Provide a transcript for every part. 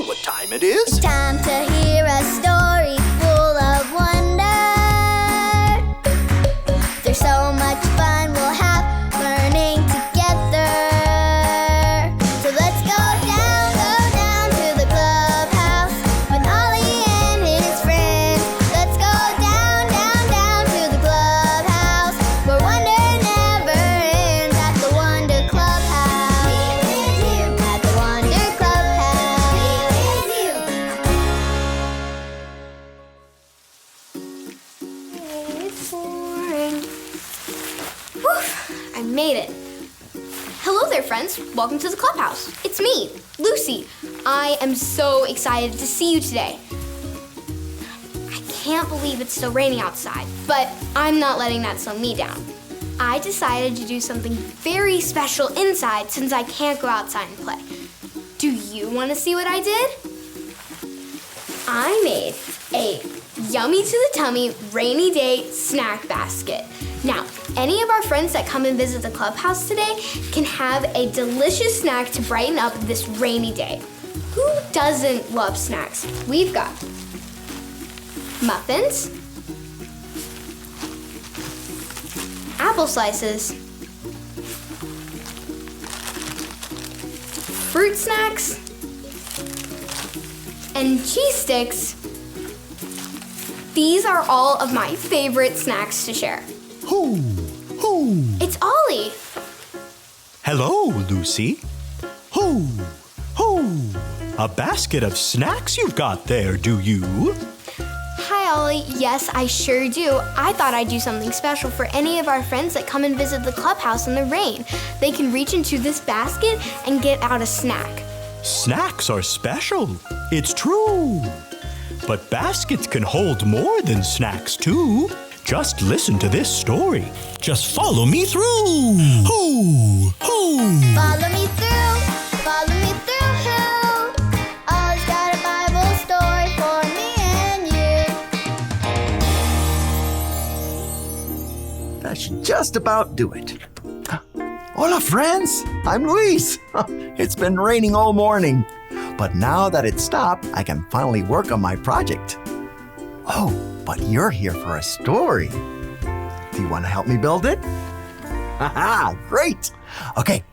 what time it is? It's time to hear a story full of wonder. There's so much fun we'll have learning together. So let's go down to the clubhouse with Ollie and his friends. Let's go down to the clubhouse where wonder never ends at the Wonder Clubhouse. At the Wonder Clubhouse. It's boring. Whew, I made it. Hello there, friends. Welcome to the clubhouse. It's me, Lucy. I am so excited to see you today. I can't believe it's still raining outside, but I'm not letting that slow me down. I decided to do something very special inside since I can't go outside and play. Do you want to see what I did? I made a yummy to the tummy rainy day snack basket. Now, any of our friends that come and visit the clubhouse today can have a delicious snack to brighten up this rainy day. Who doesn't love snacks? We've got muffins, apple slices, fruit snacks, and cheese sticks. These are all of my favorite snacks to share. Who? It's Ollie. Hello, Lucy. Who? A basket of snacks you've got there, do you? Hi, Ollie. Yes, I sure do. I thought I'd do something special for any of our friends that come and visit the clubhouse in the rain. They can reach into this basket and get out a snack. Snacks are special. It's true. But baskets can hold more than snacks, too. Just listen to this story. Just follow me through. Who? Follow me through, follow me through. Ollie's got a Bible story for me and you. That should just about do it. Hola, friends. I'm Luis. It's been raining all morning, but now that it's stopped, I can finally work on my project. Oh, but you're here for a story. Do you want to help me build it? Haha, great. Okay,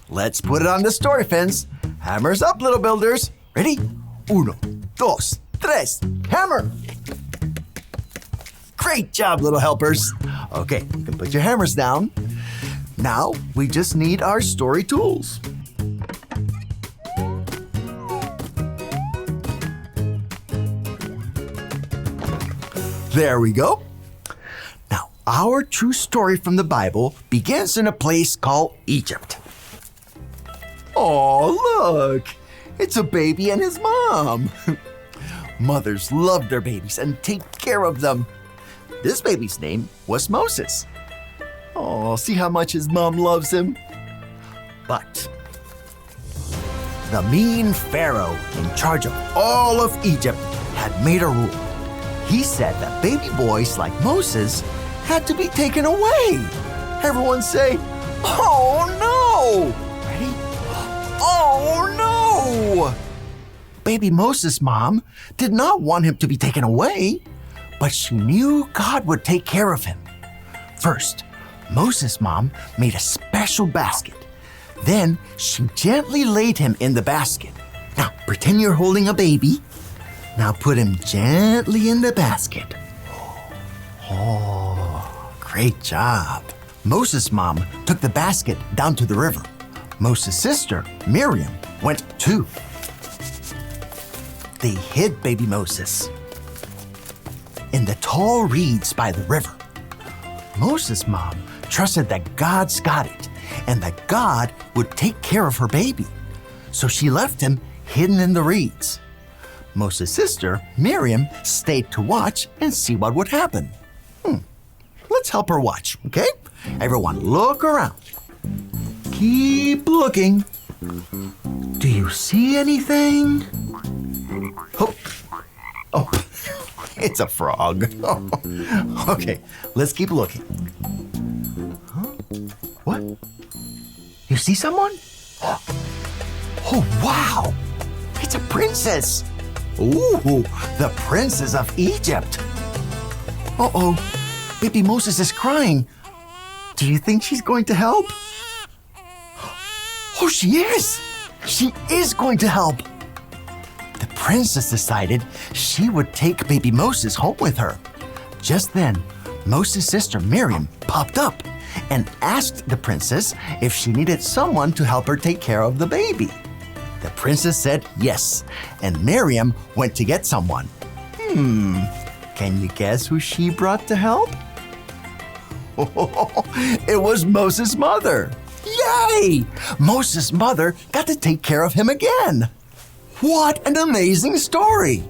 let's put it on the story fence. Hammers up, little builders. Ready? Uno, dos, tres, hammer. Great job, little helpers. Okay, you can put your hammers down. Now, we just need our story tools. There we go. Now, our true story from the Bible begins in a place called Egypt. Oh, look! It's a baby and his mom. Mothers love their babies and take care of them. This baby's name was Moses. Oh, see how much his mom loves him? But the mean Pharaoh in charge of all of Egypt had made a rule. He said that baby boys like Moses had to be taken away. Everyone say, "Oh no!" Ready? Oh no! Baby Moses' mom did not want him to be taken away, but she knew God would take care of him. First, Moses' mom made a special basket. Then she gently laid him in the basket. Now pretend you're holding a baby. Now put him gently in the basket. Oh, great job. Moses' mom took the basket down to the river. Moses' sister, Miriam, went too. They hid baby Moses in the tall reeds by the river. Moses' mom trusted that God's got it and that God would take care of her baby. So she left him hidden in the reeds. Moses' sister, Miriam, stayed to watch and see what would happen. Let's help her watch, okay? Everyone, look around. Keep looking. Do you see anything? Oh, it's a frog. Okay, let's keep looking. What? You see someone? Oh, wow! It's a princess. Ooh, the princess of Egypt. Uh-oh, baby Moses is crying. Do you think she's going to help? Oh, she is. She is going to help. The princess decided she would take baby Moses home with her. Just then, Moses' sister Miriam popped up and asked the princess if she needed someone to help her take care of the baby. The princess said yes, and Miriam went to get someone. Can you guess who she brought to help? It was Moses' mother. Yay! Moses' mother got to take care of him again. What an amazing story!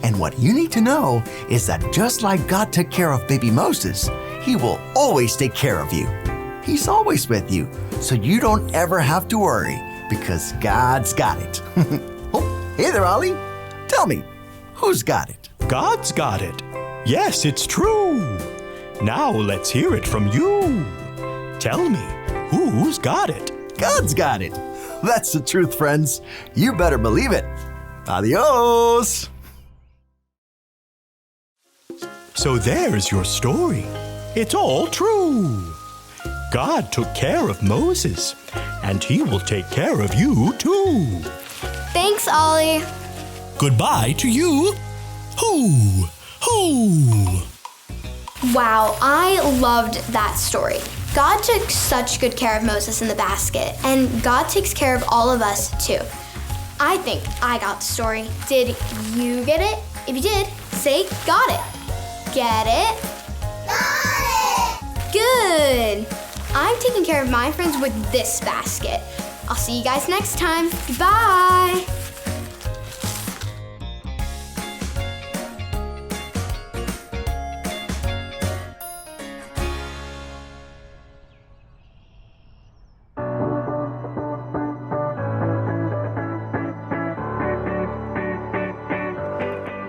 And what you need to know is that just like God took care of baby Moses, He will always take care of you. He's always with you, so you don't ever have to worry because God's got it. Oh, hey there, Ollie. Tell me, who's got it? God's got it. Yes, it's true. Now let's hear it from you. Tell me, who's got it? God's got it. That's the truth, friends. You better believe it. Adios. So there's your story. It's all true. God took care of Moses, and He will take care of you too. Thanks, Ollie. Goodbye to you. Hoo, hoo. Wow, I loved that story. God took such good care of Moses in the basket, and God takes care of all of us too. I think I got the story. Did you get it? If you did, say got it. Get it? Got it! Good. I'm taking care of my friends with this basket. I'll see you guys next time. Bye.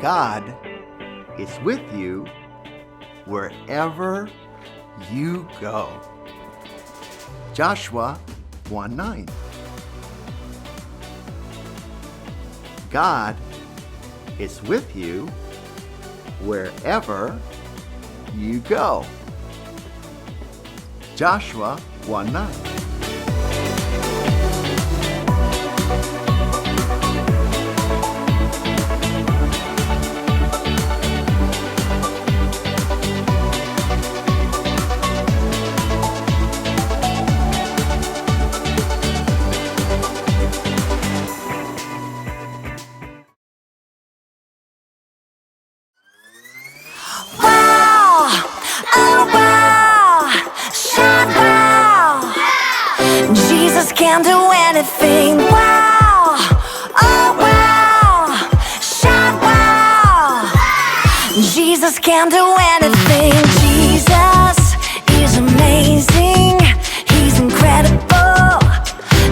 God is with you wherever you go. Joshua 1:9. God is with you wherever you go. Joshua 1:9. Jesus can do anything. Wow, oh wow, shout wow. Jesus can do anything. Jesus is amazing. He's incredible.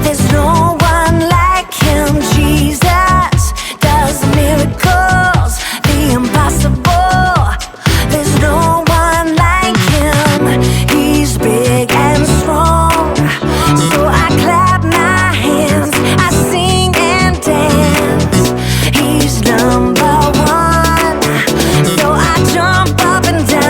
There's no one like Him. Jesus does miracles, the impossible. There's no one like Him. He's big and strong. So I clap my hands, I sing and dance. He's number one. So I jump up and down.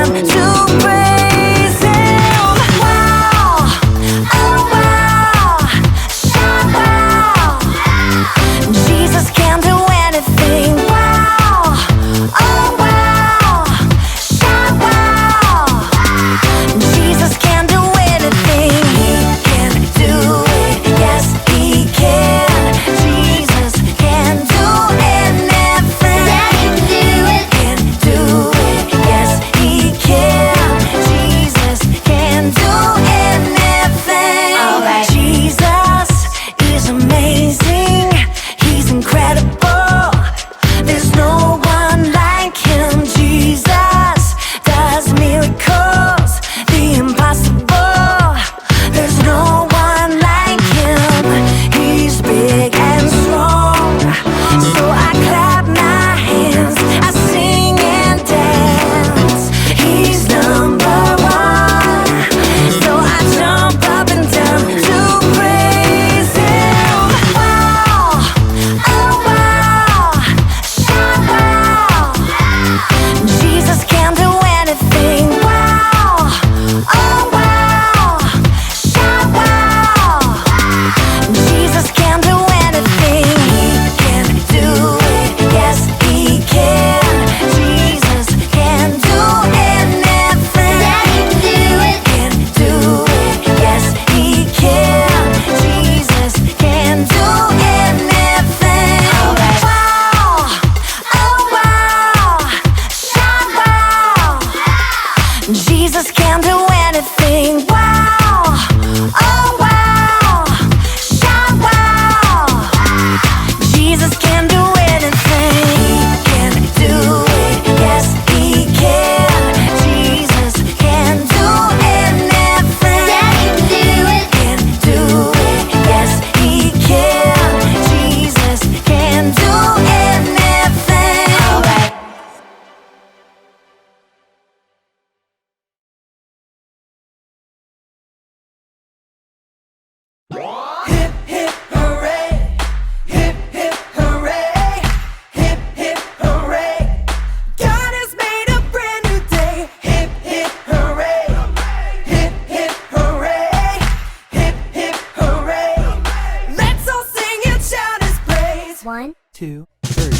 2, 3.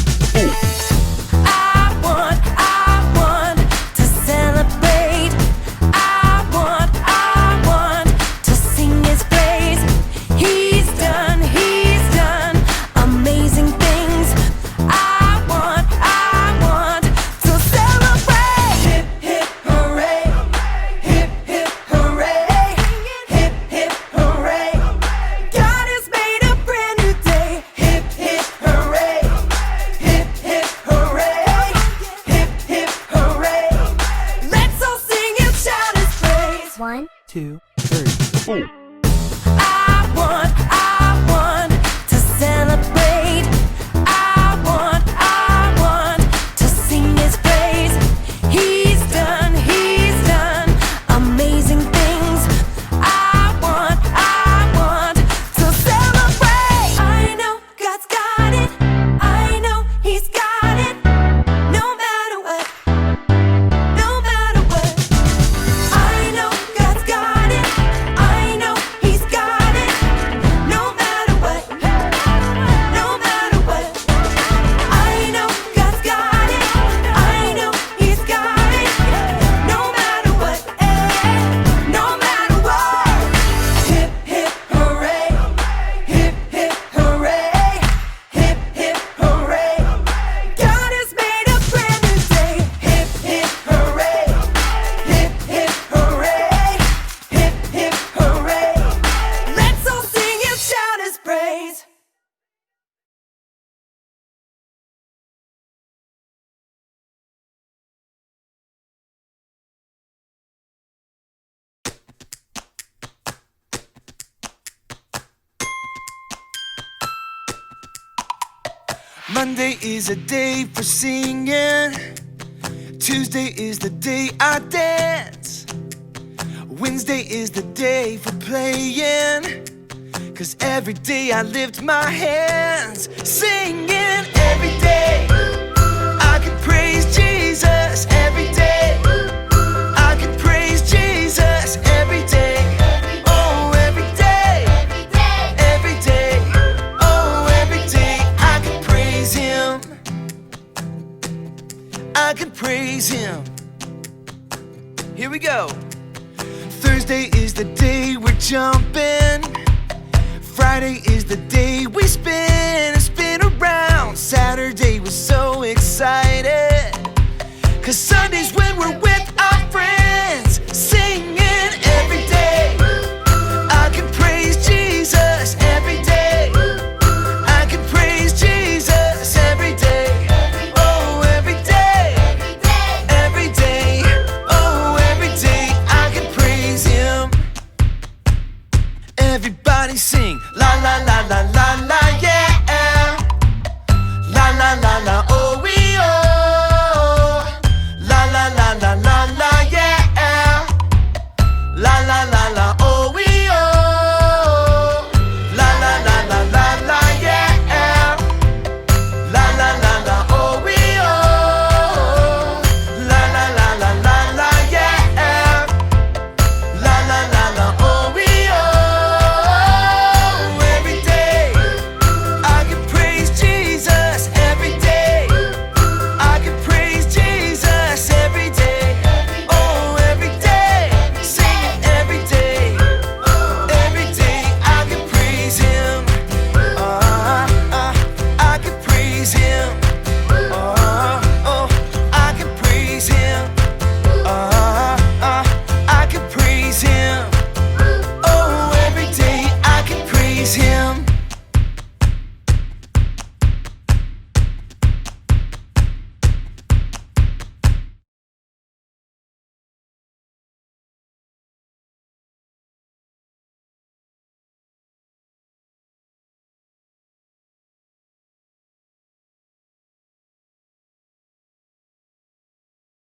I want to celebrate. I want to sing His praise. He's done amazing things. I want to celebrate. Hip, hip, hooray. Hip, hip, hooray. Hip, hip, hooray. God has made a brand new day. Hip, hip, hooray. Hip, hip, hooray. Hip, hip, hooray. Let's all sing and shout His praise. 1, 2, 3. I want to celebrate. I want to sing His praise. He's done amazing things. I want to celebrate. I know God's got it. I know He's got it. No matter what. No matter what. I know God's got it. I know He's got it. No matter what. No matter what. I know God's got it. I know He's got it. No matter what. No matter what. Hip, hip, hooray. Hip, hip, hooray. Hip, hip, hooray. God has made a brand new day. Hip, hip, hooray. Hip, hip, hooray. Hip, hip, hooray. Let's all sing and shout His praise. Monday is a day for singing. Tuesday is the day I dance. Wednesday is the day for playing. 'Cause every day I lift my hands, singing every day. I can praise Jesus every day. I can praise Jesus every day. Oh, every day. Every day. Oh, every day. I can praise Him. I can praise Him. Here we go. Thursday is the day we're jumping. Friday is the day we spin and spin around. Saturday was so excited. 'Cause Sunday's when we're with our friends, singing every day. I can praise Jesus every day. I can praise Jesus every day. Oh, every day. Every day. Oh, every day. I can praise Him. Everybody sing la la la la la